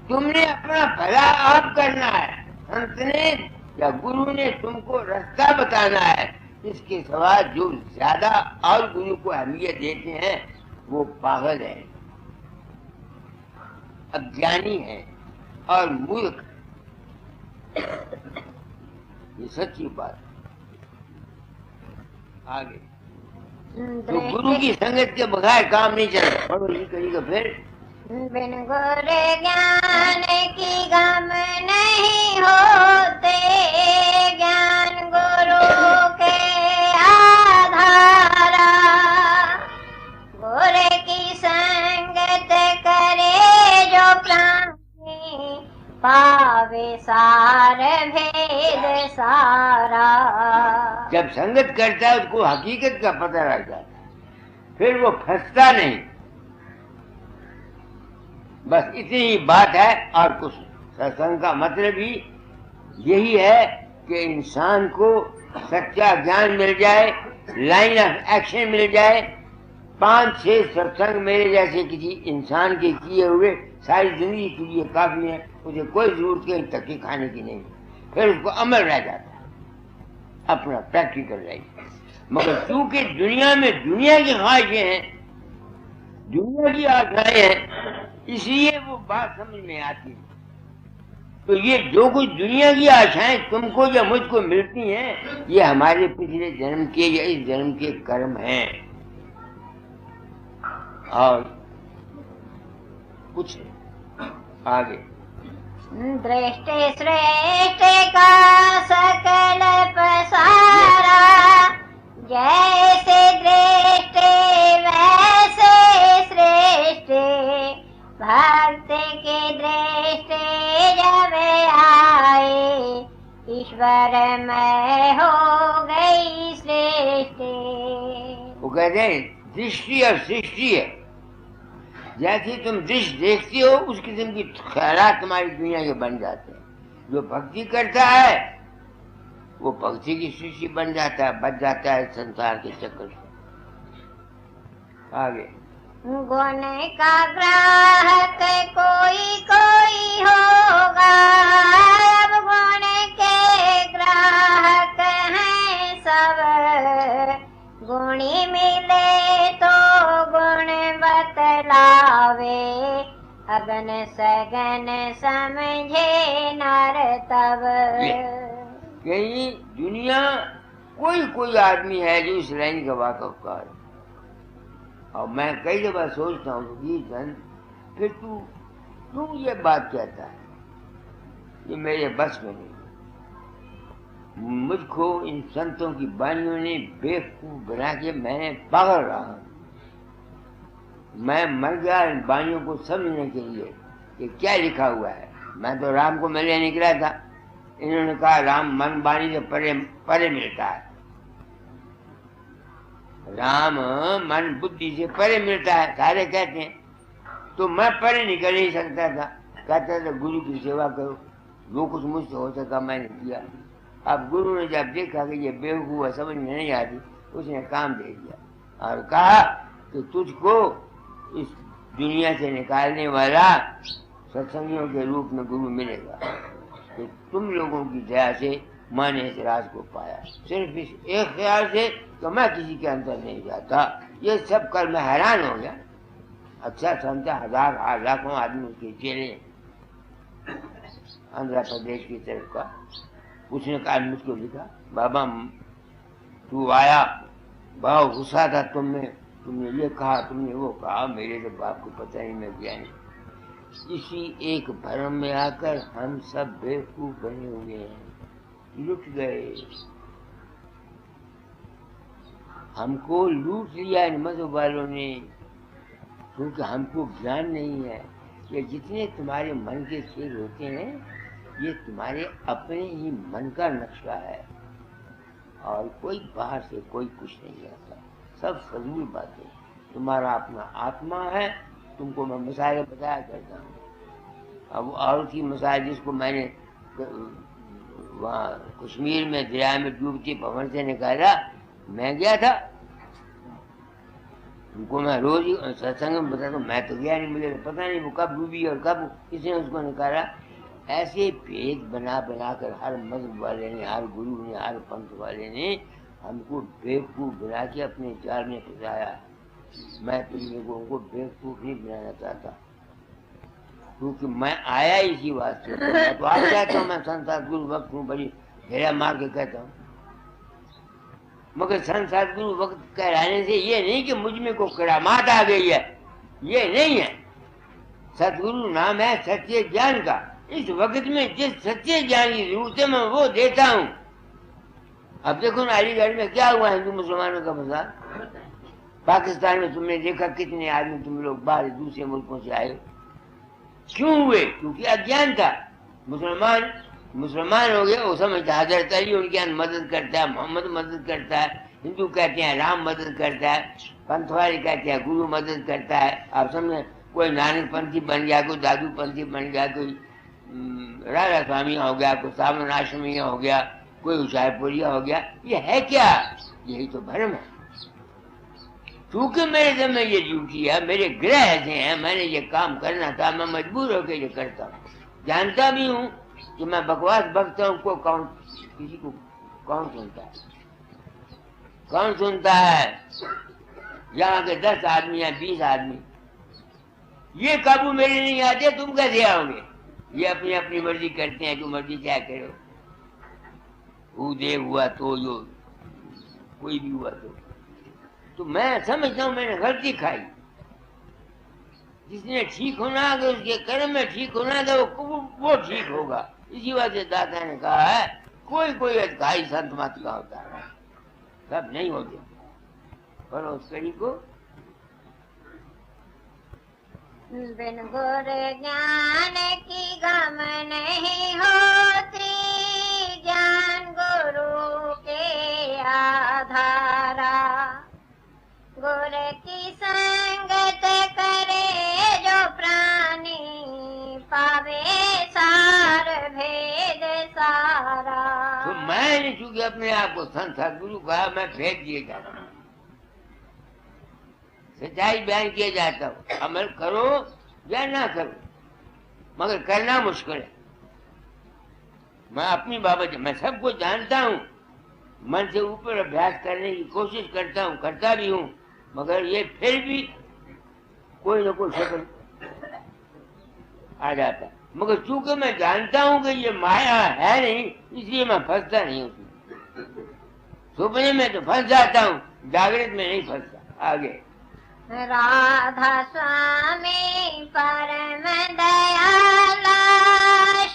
تم نے اپنا بھلا آپ کرنا ہے، سنت نے یا گرو نے تم کو راستہ بتانا ہے۔ اس کے سوا جو زیادہ اور گرو کو اہمیت دیتے ہیں وہ پاگل ہیں، اگیانی ہیں اور مورخ، یہ سچی بات۔ آگے تو گرو کی سنگت کے بغیر کام نہیں چلتا۔ پڑھو یہ کہی گا پھر، بن گر ज्ञान की गम नहीं होते, ज्ञान गुरु के आधारा, गुरु की संगत करे जो प्राणी, पावे सार भेद सारा। جب سنگت کرتا ہے اس کو حقیقت کا پتہ لگ جاتا ہے، پھر وہ پھنستا نہیں۔ بس اتنی ہی بات ہے اور کچھ نہیں۔ ستسنگ کا مطلب ہی یہی ہے کہ انسان کو سچا گیان مل جائے، لائن آف ایکشن مل جائے۔ 5-6 ستسنگ میرے جیسے کسی انسان کے کیے ہوئے ساری زندگی کے لیے کافی ہے، اسے کوئی ضرورت کہیں تکی کھانے کی نہیں، پھر اس کو عمل رہ جاتا ہے، اپنا پریکٹیکل رہی۔ مگر چونکہ دنیا میں دنیا کی خواہشیں ہیں، دنیا کی آشائیں ہیں، اس لیے وہ بات سمجھ میں آتی ہے۔ تو یہ جو کچھ دنیا کی آشائیں تم کو یا مجھ کو ملتی ہیں، یہ ہمارے پچھلے جنم کے یا اس جنم کے کرم ہیں، اور کچھ نہیں۔ آگے दृष्टि श्रेष्ठ का ईश्वर मैं हो गई सृष्टि। वो कहते हैं दृष्टि और सृष्टि है। जैसी तुम दृश्य देखती हो उस किस्म की ख्यालात तुम्हारी दुनिया के बन जाते हैं। जो भक्ति करता है वो भक्ति की सृष्टि बन जाता है, बच जाता है संसार के चक्कर से। आगे गुण का ग्राहक कोई कोई होगा, अब गुण के ग्राहक हैं सब। गुणी मिले तो गुण बतलावे, अगन सगन समझे नर तब। कहीं दुनिया कोई कोई आदमी है जो इस लाइन का वाकफकार है। और मैं कई दफा सोचता हूँ कि जन फिर तू ये बात कहता है, ये मेरे बस में नहीं। मुझको इन संतों की वाणियों ने बेवकूफ बना के मैंने पागल रहा। मैं मर गया इन वाणियों को समझने के लिए कि क्या लिखा हुआ है। मैं तो राम को मिलने निकला था, इन्होंने कहा राम मन वाणी से परे परे मिलता है, राम मन बुद्धि से परे मिलता है, सारे कहते हैं। तो मैं परे निकल ही सकता था, कहता था गुरु की सेवा करो, जो कुछ मुझसे हो सका मैंने किया। अब गुरु ने जब देखा कि ये बेवकूफ समझ में नहीं आती, उसने काम दे दिया और कहा कि तुझको इस दुनिया से निकालने वाला सत्संगियों के रूप में गुरु मिलेगा। तो तुम लोगों की दया से मैंने इस राज को पाया, सिर्फ इस एक ख्याल से तो मैं किसी के अंदर नहीं जाता। ये सब कर मैं हैरान हो गया। अच्छा समझा, हजार लाखों आदमी उसके चेले आंध्र प्रदेश की तरफ का। उसने कहा मुझको लिखा, बाबा तू आया, बहुत गुस्सा था तुमने ये कहा, तुमने वो कहा, मेरे तो बाप को पता नहीं मैं क्या नहीं। इसी एक भ्रम में आकर हम सब बेवकूफ बने हुए हैं, लुट गए। हमको लूट लिया इन मत वालों ने, क्योंकि हमको ज्ञान नहीं है कि जितने तुम्हारे मन के खेल होते हैं ये तुम्हारे अपने ही मन का नक्शा है और कोई बाहर से कोई कुछ नहीं आता, सब फजूल बातें। तुम्हारा अपना आत्मा है, तुमको मैं मिसाइल बताया करता हूँ। अब और की मिसाइल जिसको मैंने वहाँ कश्मीर में दरिया में डूबती भवन से निकाला, मैं गया था, उनको मैं रोज ही सत्संग में बताता हूँ। मैं तो गया नहीं, मुझे पता नहीं वो कब डूबी और कब किसने उसको निकाला। ऐसे भेद बना बना कर हर मजहब वाले ने, हर गुरु ने, हर पंथ वाले ने हमको बेवकूफ बना के अपने जाल में फंसाया। मैं तुम लोगों को बेवकूफ नहीं बनाना चाहता, क्योंकि मैं आया इसी वास्ते। तो आप कहता हूँ मैं संसार गुरु वक्त हूँ, बड़ी घेरा मार के कहता हूँ, मगर संसार गुरु वक्त कहलाने से ये नहीं कि मुझ में को करामात आ गई है, ये नहीं है। सतगुरु नाम है सच्चे ज्ञान का। इस वक्त में जिस सच्चे ज्ञान की जरूरत है मैं वो देता हूँ। अब देखो ना अलीगढ़ में क्या हुआ हिंदू मुसलमानों का फसाद। पाकिस्तान में तुमने देखा कितने आदमी तुम लोग बाहर दूसरे मुल्कों से आए, क्यों हुए? क्योंकि अज्ञान था। मुसलमान हो गए, वो समझता है हजरत अली उनके यहाँ मदद करता है, मोहम्मद मदद करता है, हिंदू कहते हैं राम मदद करता है, पंथवारी कहते हैं गुरु मदद करता है। आप समझे, कोई नानक पंथी बन गया, कोई दादू पंथी बन गया, कोई राधा स्वामी हो गया, कोई सावन आश्रमी हो गया, कोई उचाईपुरिया हो गया। ये है क्या? यही तो भ्रम है। क्योंकि मेरे दिल में ये ड्यूटी है, मेरे ग्रह ऐसे हैं, मैंने ये काम करना था, मैं मजबूर होकर ये करता हूँ। जानता भी हूँ कि मैं बकवास बकता हूँ, को कौन किसी को कौन सुनता है? कौन सुनता है? यहाँ के 10 आदमी या 20 आदमी, ये काबू मेरे नहीं आते, तुम कैसे आओगे? ये अपनी अपनी मर्जी करते हैं, जो मर्जी क्या करो। देव हुआ तो जो कोई भी हुआ तो मैं समझता हूँ मैंने गलती खाई। जिसने ठीक होना है उसके कर्म में ठीक होना है, वो ठीक होगा। इसी वजह से दादा ने कहा है कोई अधिकारी संत मत का होता है, सब नहीं होते। पर उस कड़ी को बिन गुर ज्ञान की गम नहीं होती, ज्ञान میں نے چونکہ اپنے آپ کو سنت سدگرو کہا، میں پھینک دیے جاتا ہوں، سچائی بیان کیا جاتا ہوں، عمل کرو یا نہ کرو، مگر کرنا مشکل ہے۔ میں اپنی بابت میں سب کو جانتا ہوں، من سے اوپر ابھیاس کرنے کی کوشش کرتا ہوں، کرتا بھی ہوں، مگر یہ پھر بھی کوئی نہ کوئی شکل آ جاتا ہے۔ مگر چونکہ میں جانتا ہوں کہ یہ مایا ہے نہیں، اس لیے میں پھنستا نہیں ہوں۔ سپنے میں تو پھنس جاتا ہوں، جاگرت میں نہیں پھنستا۔ آگے राधा स्वामी परम दयाला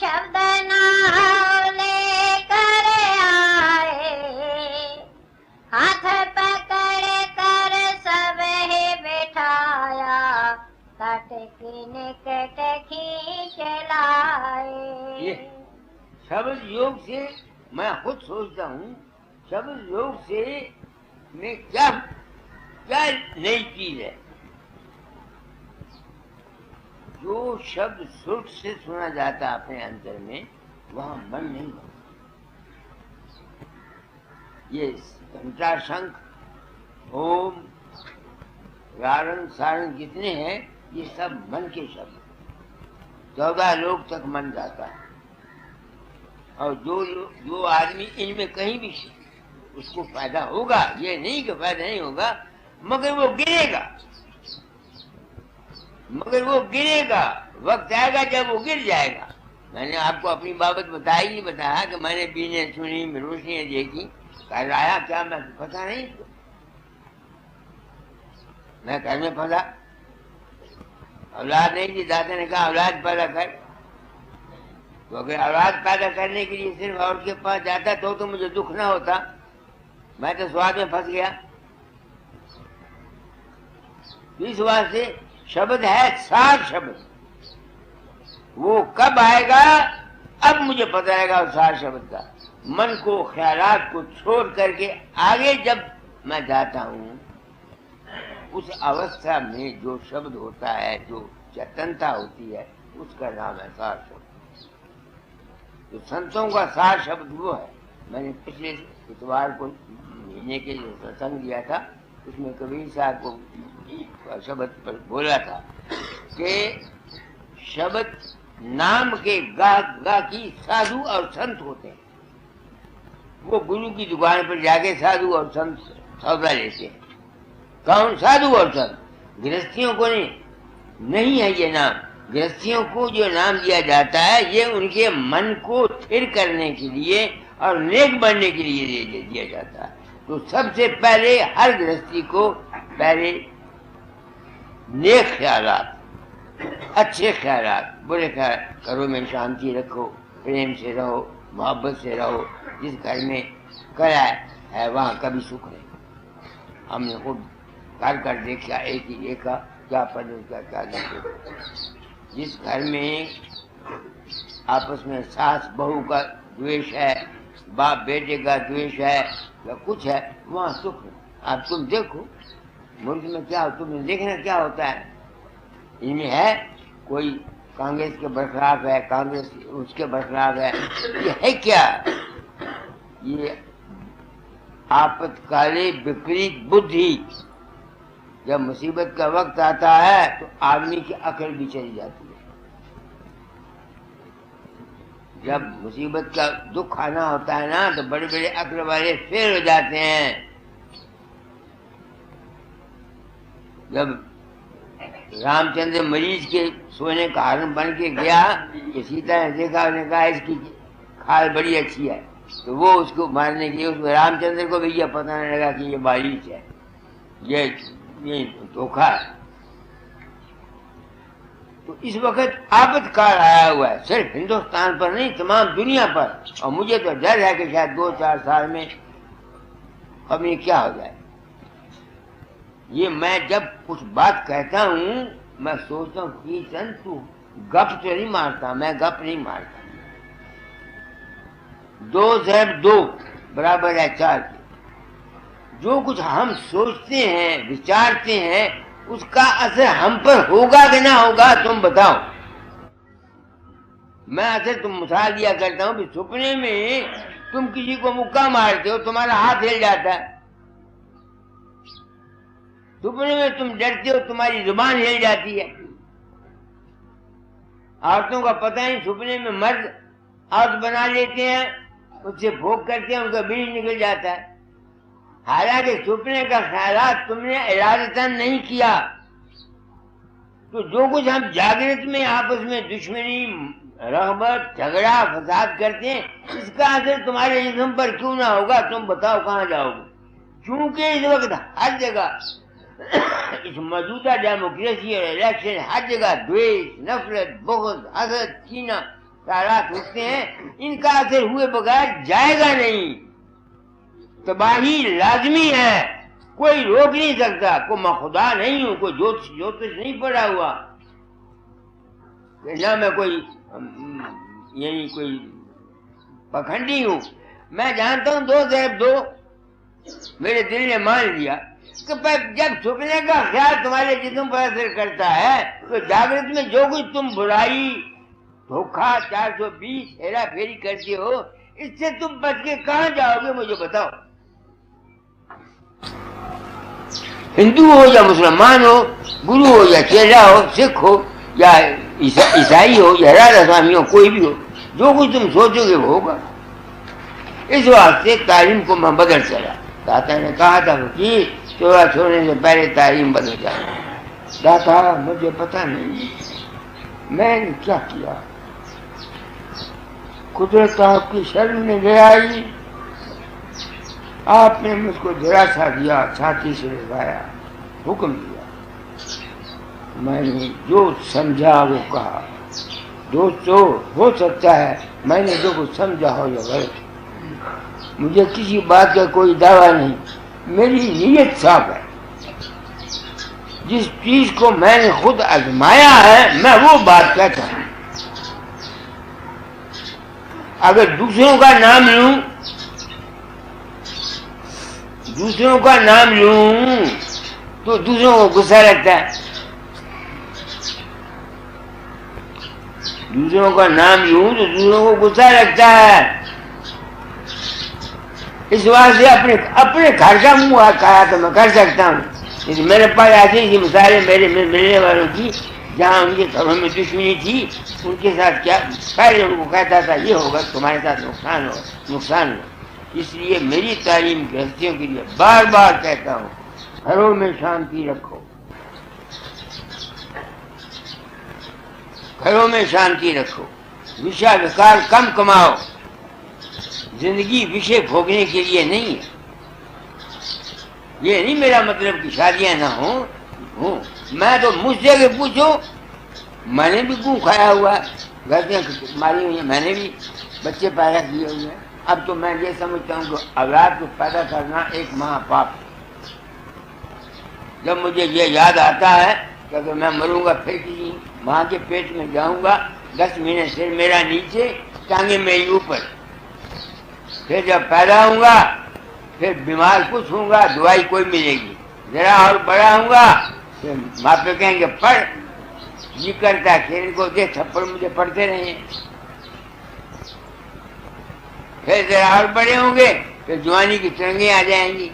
शब्द नाम लेकर आए, हाथ पकड़ कर सब है बैठाया, तट के निकट खींच लाए। یہ شبد یوگ سے میں خود سوچتا ہوں، شبد یوگ سے میں کیا نئی چیز ہے؟ جو شبد سرٹ سے سنا جاتا اپنے اندر میں، وہاں من نہیں ہوتا۔ یہ گھنٹا، شنکھ، اوم، رارنگ، سارنگ جتنے ہیں، یہ سب من کے شبد، 14 لوگ تک من جاتا ہے۔ اور جو آدمی ان میں کہیں بھی اس کو فائدہ ہوگا، یہ نہیں کہ فائدہ نہیں ہوگا، مگر وہ گرے گا، وقت آئے گا جب وہ گر جائے گا۔ میں نے آپ کو اپنی بابت بتایا کہ میں نے بینے سنی، روشنیاں دیکھی، کر آیا کیا میں پتا نہیں، میں گھر میں پھنسا، اولاد نہیں تھی، دادا نے کہا اولاد پیدا کر، تو اگر اولاد پیدا کرنے کے لیے صرف عورت کے پاس جاتا تو مجھے دکھ نہ ہوتا، میں تو سواد میں پھنس گیا۔ اس واسطے شبد ہے سار شبد، وہ کب آئے گا اب مجھے پتہ آئے گا سار شبد کا۔ من کو، خیالات کو چھوڑ کر کے آگے جب میں جاتا ہوں، اس اوستھا میں جو شبد ہوتا ہے، جو چیتنتا ہوتی ہے، اس کا نام ہے سار شبد۔ تو سنتوں کا سار شبد وہ ہے۔ میں نے پچھلے اتوار کو مہینے کے جو ستسنگ دیا تھا، اس میں کبیر صاحب کو شبد پر بولا تھا کہ شبد نام کے گاہ کی سادھو اور سنت ہوتے ہیں۔ وہ گرو کی دکان پر جا کے سادھو اور سنت سودا لیتے ہیں۔ کون؟ سادھو اور سنت۔ گرہستھیوں کو نہیں ہے یہ نام۔ گرہستھیوں کو جو نام دیا جاتا ہے، یہ ان کے من کو تھر کرنے کے لیے اور نیک بننے کے لیے دیا جاتا ہے۔ تو سب سے پہلے ہر گرہستی کو پہلے نیک خیالات، اچھے خیالات، برے خیال، گھروں میں شانتی رکھو، پریم سے رہو، محبت سے رہو۔ جس گھر میں کلا ہے وہاں کبھی سکھ نہیں۔ ہم نے خود کر دیکھا، ایک ہی دیکھا، کیا پڑھے کیا دیکھے۔ جس گھر میں آپس میں ساس بہو کا دویش ہے، باپ بیٹے کا دویش ہے، یا کچھ ہے، وہاں سکھ نہیں۔ اب تم دیکھو ملک میں کیا، تم نے دیکھنا کیا ہوتا ہے۔ ان میں ہے کوئی کانگریس کے برخلاف ہے، کانگریس اس کے برخلاف ہے، یہ ہے کیا؟ یہ آپت کالے وپریت بدھی۔ جب مصیبت کا وقت آتا ہے تو آدمی کی عقل بھی چلی جاتی ہے۔ جب مصیبت کا دکھ آنا ہوتا ہے نا، تو بڑے بڑے عقل والے فیل ہو جاتے ہیں۔ جب رام چندر مریض کے سونے کا ہارن بن کے گیا کہ سیتا نے دیکھا، انہوں نے کہا اس کی کھال بڑی اچھی ہے، تو وہ اس کو مارنے کے لیے، اس رام چندر کو بھی یہ پتہ نہیں لگا کہ یہ باریچ ہے، یہ دھوکھا ہے۔ تو اس وقت آپت کال آیا ہوا ہے، صرف ہندوستان پر نہیں، تمام دنیا پر۔ اور مجھے تو ڈر ہے کہ شاید 2-4 سال میں اب یہ کیا ہو جائے۔ یہ میں جب کچھ بات کہتا ہوں، میں سوچتا ہوں کہ تو گپ تو نہیں مارتا، میں گپ نہیں مارتا۔ 2 برابر ہے 4 کے۔ جو کچھ ہم سوچتے ہیں، وچارتے ہیں، اس کا اثر ہم پر ہوگا کہ نہ ہوگا، تم بتاؤ۔ میں اصل تم مثال دیا کرتا ہوں کہ سپنے میں تم کسی کو مکہ مارتے ہو تمہارا ہاتھ ہل جاتا ہے، سپنے میں تم ڈرتے ہو تمہاری زبان ہل جاتی ہے. عورتوں کا پتہ نہیں سپنے میں مرد عورت بنا لیتے ہیں، اس سے بھوک کرتے ہیں، ان کا بیج نکل جاتا ہے. حالانکہ سپنے کا خیالات تم نے ارادتاً نہیں کیا. تو جو کچھ ہم جاگرت میں آپس میں دشمنی، رغبت، جھگڑا، فساد کرتے ہیں، اس کا اثر تمہارے جسم پر کیوں نہ ہوگا؟ تم بتاؤ کہاں جاؤ گے؟ کیونکہ اس وقت ہر جگہ اس موجودہ ڈیموکریسی اور الیکشن ہر جگہ دویش، نفرت، بغض، حسد، کینہ خیالات اٹھتے ہیں. ان کا اثر ہوئے بغیر جائے گا نہیں. تباہی لازمی ہے، کوئی روک نہیں سکتا. کوئی میں خدا نہیں ہوں، کوئی جوتش نہیں پڑا ہوا، نہ میں کوئی یعنی کوئی پکھنڈی ہوں. میں جانتا ہوں 2 میرے دل نے مان لیا کہ جب سپنے کا خیال تمہارے جسم پر اثر کرتا ہے تو جاگرت میں جو کچھ تم برائی، دھوکہ، 420 ہیرا پھیری کرتے ہو، اس سے تم بچ کے کہاں جاؤ گے؟ مجھے بتاؤ. ہندو ہو یا مسلمان ہو، گرو ہو یا چیلا ہو، سکھ ہو یا عیسائی ہو یا راجا سوامی ہو، کوئی بھی ہو، جو کچھ تم سوچو گے وہ ہوگا. اس واسطے تعلیم کو میں بدل چلا. داتا نے کہا تھا کہ چورا چھوڑنے سے پہلے تعلیم بدل جائے. داتا مجھے پتہ نہیں میں نے کیا کیا، قدرت آپ کی شرم میں لے آئی، آپ نے مجھ کو دلاسا دیا، چھاتی سے لگایا، حکم دیا. میں نے جو سمجھا وہ کہا. دوستو ہو سکتا ہے میں نے جو کچھ سمجھا ہو یا غلط، مجھے کسی بات کا کوئی دعویٰ نہیں. میری نیت صاف ہے. جس چیز کو میں نے خود آزمایا ہے میں وہ بات کہتا ہوں. اگر دوسروں کا نام لوں تو دوسروں کو غصہ لگتا ہے. دوسروں کا نام لوں تو دوسروں کو غصہ لگتا ہے. اس واسطے اپنے گھر کا منہ کھایا تو میں کر سکتا ہوں. میرے پاس ایسی مثالیں میرے ملنے والوں کی جہاں ان کے گھروں میں دشمنی تھی، ان کے ساتھ کیا پہلے ان کو کہتا تھا یہ ہوگا تمہارے ساتھ نقصان ہو. اس لیے میری تعلیم کی ہستیوں کے لیے بار بار کہتا ہوں، گھروں میں شانتی رکھو، گھروں میں شانتی رکھو، وشا وکار کم کماؤ. زندگی وشے بھوگنے کے لیے نہیں ہے. یہ نہیں میرا مطلب کہ شادیاں نہ ہوں. میں تو مجھ سے کہ پوچھو، میں نے بھی گوں کھایا ہوا، غلطیاں ماری ہوئی ہیں، میں نے بھی بچے پیدا کیے ہوئے ہیں. اب تو میں یہ سمجھتا ہوں کہ اولاد کو پیدا کرنا ایک مہا پاپ ہے. جب مجھے یہ یاد آتا ہے کہ اگر میں مروں گا پھر کسی ماں کے پیٹ میں جاؤں گا، 10 مہینے سر میرا نیچے، ٹانگیں میری اوپر، پھر جب پیدا ہوں گا پھر بیمار کچھ ہوں گا، دوائی کوئی ملے گی. ذرا اور بڑا ہوں گا پھر ماں پہ کہیں گے پڑھ، یہ کرتا ہے کھیل کو دے تھپڑ مجھے پڑھتے رہے. پھر ذرا اور بڑے ہوں گے پھر جوانی کی ترنگیں آ جائیں گی،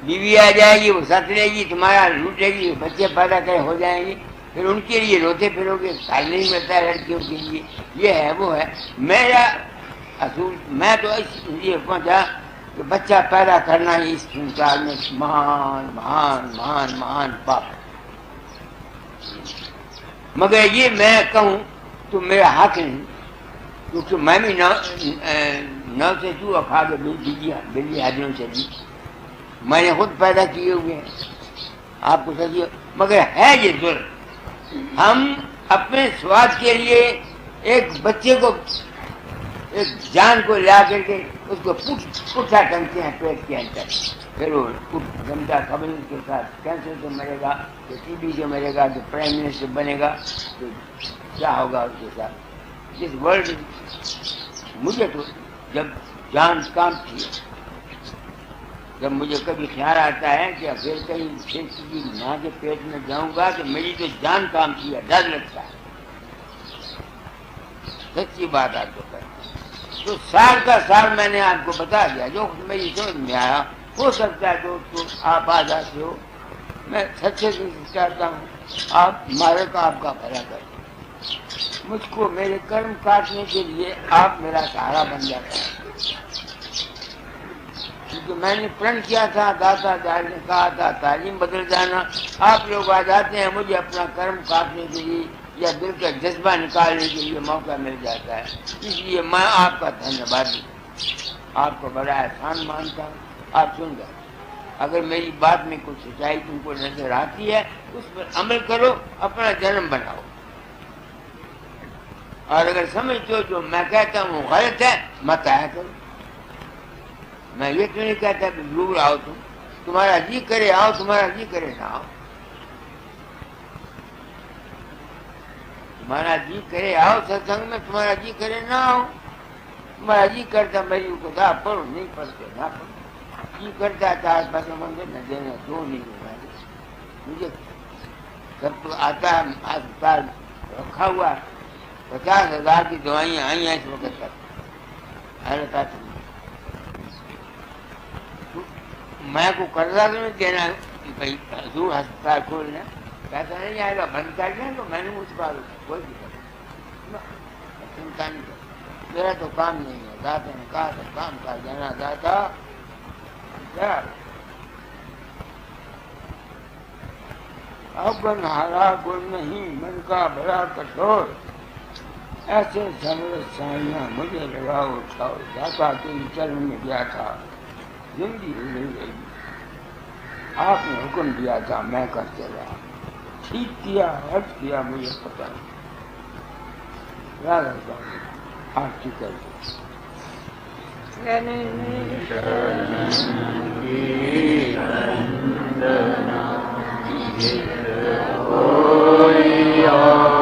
بیوی آ جائے گی، وہ ساتھ لے گی، تمہارا لوٹے گی، بچے پیدا کرے ہو جائیں گے، پھر ان کے لیے روتے پھرو گے. سال نہیں ملتا ہے لڑکیوں کے لیے، یہ ہے وہ ہے. میرا اصول میں تو اس لیے پہنچا کہ بچہ پیدا کرنا ہی اس سنسار میں مہان مہان مہان مہان پاپ ہے. مگر یہ میں کہوں تو میرا حق نہیں، کیونکہ میں بھی نو سے چوہا کھا کے بلی حاضروں سے دی، میں نے خود پیدا کیے ہوئے ہیں. آپ کو سمجھیے مگر ہے یہ ظلم. ہم اپنے سواد کے لیے ایک بچے کو، ایک جان کو لا کر کے اس کو پٹھا ٹنگتے ہیں پیٹ کے اندر، پھر وہ گندا خبر اس کے ساتھ کینسر سے مرے گا، تو ٹی بی سے مرے گا، تو پرائم منسٹر بنے گا، تو کیا ہوگا اس کے ساتھ. اس ورلڈ مجھے تو جب جان کام تھی، جب مجھے کبھی خیال آتا ہے کہ پھر کہیں پھر کسی ماں کے پیٹ میں جاؤں گا تو میری تو جان کام کی ہے، ڈر لگتا ہے. सच्ची बात आपको कहता। तो सार का सार मैंने आपको बता दिया, जो मेरी समझ में आया। हो सकता है दोस्तों आप आ जाते हो, मैं सच्चे दिल से चाहता हूँ आप मारे का आपका भला करें। मुझको मेरे कर्म काटने के लिए आप मेरा सहारा बन जाता है, क्योंकि मैंने प्रण किया था, दाता दाल ने कहा था तालीम बदल जाना। आप लोग आ जाते हैं, मुझे अपना कर्म काटने के लिए या दिल का जज्बा निकालने के लिए मौका मिल जाता है। इसलिए मैं आपका धन्यवादी, आपको बड़ा एहसान मानता हूँ। आप सुन गए, अगर मेरी बात में कुछ सच्चाई तुमको नजर आती है उस पर अमल करो, अपना जन्म बनाओ। और अगर समझते हो जो मैं कहता हूँ गलत है, मत आया करो। मैं ये तो नहीं कहता कि जरूर आओ तुम, तुम्हारा जी करे आओ, तुम्हारा जी करे ना आओ। तुम्हारा जी करे आओ सत्संग में, तुम्हारा जी करे ना आओ। तुम्हारा जी करता मेरी किताब पढ़ो, नहीं पढ़ते ना पढ़ो। जी करता है 4 पैसे मंदिर न देना, दो नहीं होगा। मुझे सब तो आता है, अस्पताल रखा हुआ 50,000 की दवाइयाँ आई हैं इस वक्त तक। मैं को कर्जा तो नहीं देना भाई, दूर अस्पताल खोलना, पैसा नहीं आएगा, बंद कर दें तो मैंने उसका कोई दिक्कत नहीं, चिंता नहीं कर। मेरा तो काम नहीं है, दादा ने कहा था काम कर देना दादा। अगन हारा गुण नहीं, मन का बड़ा कठोर, ऐसे समरस साइयां मुझे लगाओ उठाओ। दाता के चरण में गया था, जिंदगी मिल गई। आपने हुक्म दिया था, मैं करते रहा, ठीक किया हट किया मुझे पता नहीं। राधा स्वामी आप ठीक कर दो। Oh,